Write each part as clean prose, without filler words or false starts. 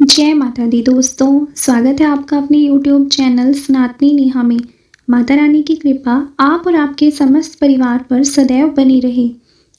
जय माता दी दोस्तों, स्वागत है आपका अपने YouTube चैनल सनातनी नेहा में। माता रानी की कृपा आप और आपके समस्त परिवार पर सदैव बनी रहे।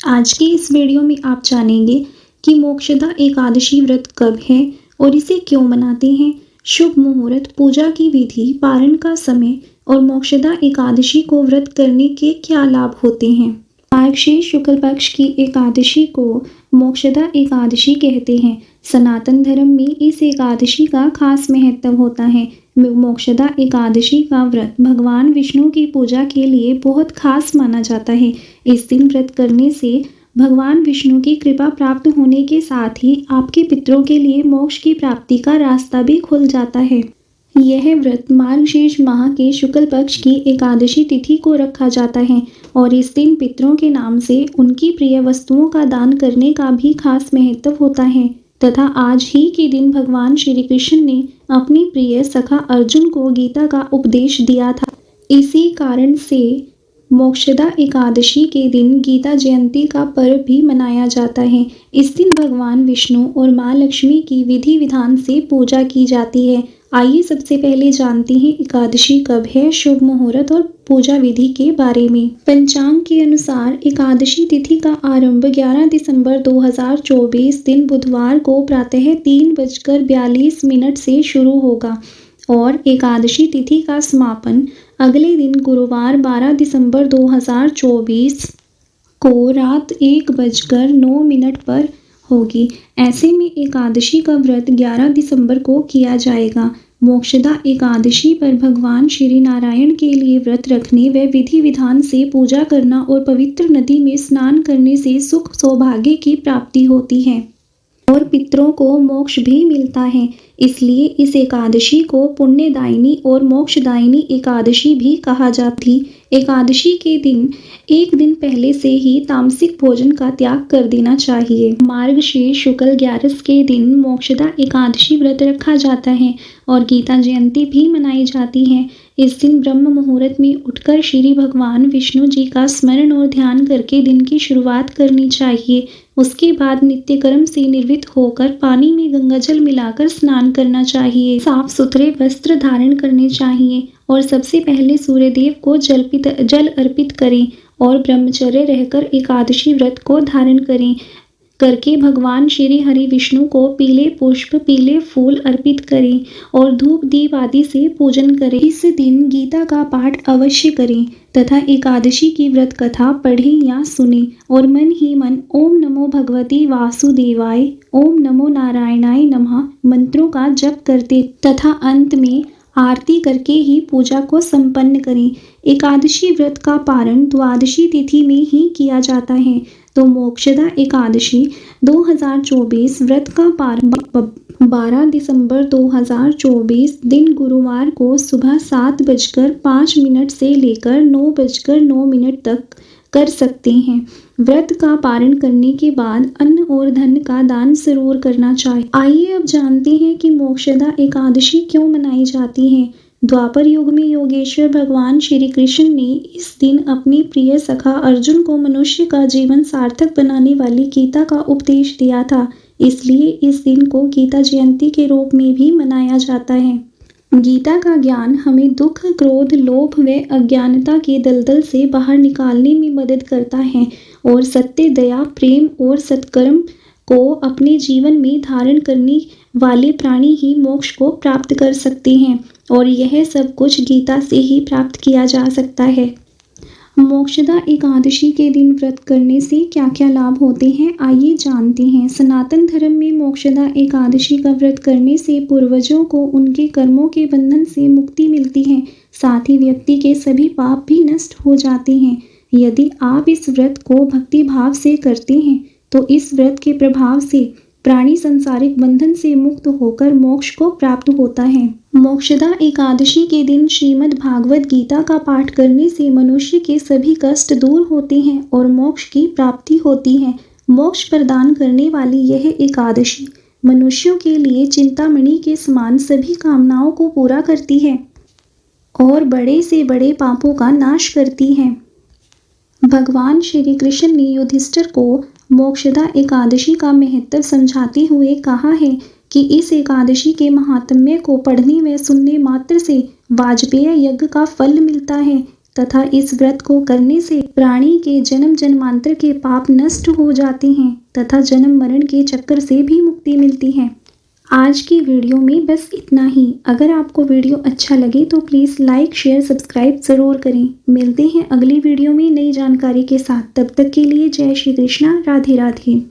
आज की इस वीडियो में आप जानेंगे कि मोक्षदा एकादशी व्रत कब है और इसे क्यों मनाते हैं, शुभ मुहूर्त, पूजा की विधि, पारण का समय और मोक्षदा एकादशी को व्रत करने के क्या लाभ होते हैं। मार्गशीर्ष शुक्ल पक्ष की एकादशी को मोक्षदा एकादशी कहते हैं। सनातन धर्म में इस एकादशी का खास महत्व होता है। मोक्षदा एकादशी का व्रत भगवान विष्णु की पूजा के लिए बहुत खास माना जाता है। इस दिन व्रत करने से भगवान विष्णु की कृपा प्राप्त होने के साथ ही आपके पितरों के लिए मोक्ष की प्राप्ति का रास्ता भी खुल जाता है। यह व्रत मार्गशीर्ष माह के शुक्ल पक्ष की एकादशी तिथि को रखा जाता है और इस दिन पितरों के नाम से उनकी प्रिय वस्तुओं का दान करने का भी खास महत्व होता है तथा आज ही के दिन भगवान श्री कृष्ण ने अपने प्रिय सखा अर्जुन को गीता का उपदेश दिया था। इसी कारण से मोक्षदा एकादशी के दिन गीता जयंती का पर्व भी मनाया जाता है। इस दिन भगवान विष्णु और माँ लक्ष्मी की विधि विधान से पूजा की जाती है। आइए सबसे पहले जानते हैं एकादशी कब है, शुभ मुहूर्त और पूजा विधि के बारे में। पंचांग के अनुसार एकादशी तिथि का आरंभ 11 दिसंबर 2024 दिन बुधवार को प्रातः 3:42 से शुरू होगा और एकादशी तिथि का समापन अगले दिन गुरुवार 12 दिसंबर 2024 को रात 1:09 पर होगी। ऐसे में एकादशी का व्रत 11 दिसंबर को किया जाएगा। मोक्षदा एकादशी पर भगवान श्री नारायण के लिए व्रत रखने व विधि विधान से पूजा करना और पवित्र नदी में स्नान करने से सुख सौभाग्य की प्राप्ति होती है और पितरों को मोक्ष भी मिलता है। इसलिए इस एकादशी को पुण्यदायिनी और मोक्षदायिनी एकादशी भी कहा जाती। एकादशी के दिन एक दिन पहले से ही तामसिक भोजन का त्याग कर देना चाहिए। मार्गशीर्ष शुक्ल 11 के दिन मोक्षदा एकादशी व्रत रखा जाता है और गीता जयंती भी मनाई जाती है। इस दिन ब्रह्म मुहूर्त में उठकर श्री भगवान विष्णु जी का स्मरण और ध्यान करके दिन की शुरुआत करनी चाहिए। उसके बाद नित्य कर्म से निर्वृत्त होकर पानी में गंगाजल मिलाकर स्नान करना चाहिए। साफ सुथरे वस्त्र धारण करने चाहिए और सबसे पहले सूर्यदेव को जल अर्पित करें और ब्रह्मचर्य रहकर एकादशी व्रत को धारण करके भगवान श्री हरि विष्णु को पीले पुष्प, पीले फूल अर्पित करें और धूप दीप आदि से पूजन करें। इस दिन गीता का पाठ अवश्य करें तथा एकादशी की व्रत कथा पढ़ें या सुने और मन ही मन ओम नमो भगवती वासुदेवाय, ओम नमो नारायणाय नमः मंत्रों का जप करते तथा अंत में आरती करके ही पूजा को संपन्न करें। एकादशी व्रत का पारण द्वादशी तिथि में ही किया जाता है तो मोक्षदा एकादशी 2024 व्रत का पारण 12 दिसंबर 2024 दिन गुरुवार को सुबह 7:05 से लेकर 9:09 तक कर सकते हैं। व्रत का पारण करने के बाद अन्न और धन का दान जरूर करना चाहिए। आइए अब जानते हैं कि मोक्षदा एकादशी क्यों मनाई जाती है। द्वापर युग में योगेश्वर भगवान श्री कृष्ण ने इस दिन अपने प्रिय सखा अर्जुन को मनुष्य का जीवन सार्थक बनाने वाली गीता का उपदेश दिया था। इसलिए इस दिन को गीता जयंती के रूप में भी मनाया जाता है। गीता का ज्ञान हमें दुख, क्रोध, लोभ व अज्ञानता के दलदल से बाहर निकालने में मदद करता है और सत्य, दया, प्रेम और सत्कर्म को अपने जीवन में धारण करने वाले प्राणी ही मोक्ष को प्राप्त कर सकते हैं और यह सब कुछ गीता से ही प्राप्त किया जा सकता है। मोक्षदा एकादशी के दिन व्रत करने से क्या क्या लाभ होते हैं, आइए जानते हैं। सनातन धर्म में मोक्षदा एकादशी का व्रत करने से पूर्वजों को उनके कर्मों के बंधन से मुक्ति मिलती है, साथ ही व्यक्ति के सभी पाप भी नष्ट हो जाते हैं। यदि आप इस व्रत को भक्ति भाव से करते हैं तो इस व्रत के प्रभाव से प्राणी संसारिक बंधन से मुक्त होकर मोक्ष को प्राप्त होता है। मोक्षदा एकादशी के दिन श्रीमद् भागवत गीता का पाठ करने से मनुष्य के सभी कष्ट दूर होते हैं और मोक्ष की प्राप्ति होती है। मोक्ष प्रदान करने वाली यह एकादशी मनुष्यों के लिए चिंतामणि के समान सभी कामनाओं को पूरा करती है और बड़े से बड़े पापों का नाश करती है। भगवान श्री कृष्ण ने युधिष्ठिर को मोक्षदा एकादशी का महत्व समझाते हुए कहा है कि इस एकादशी के महात्म्य को पढ़ने व सुनने मात्र से वाजपेय यज्ञ का फल मिलता है तथा इस व्रत को करने से प्राणी के जन्म जन्मांतर के पाप नष्ट हो जाते हैं तथा जन्म मरण के चक्कर से भी मुक्ति मिलती है। आज की वीडियो में बस इतना ही। अगर आपको वीडियो अच्छा लगे तो प्लीज़ लाइक शेयर सब्सक्राइब ज़रूर करें। मिलते हैं अगली वीडियो में नई जानकारी के साथ। तब तक के लिए जय श्री कृष्णा, राधे राधे।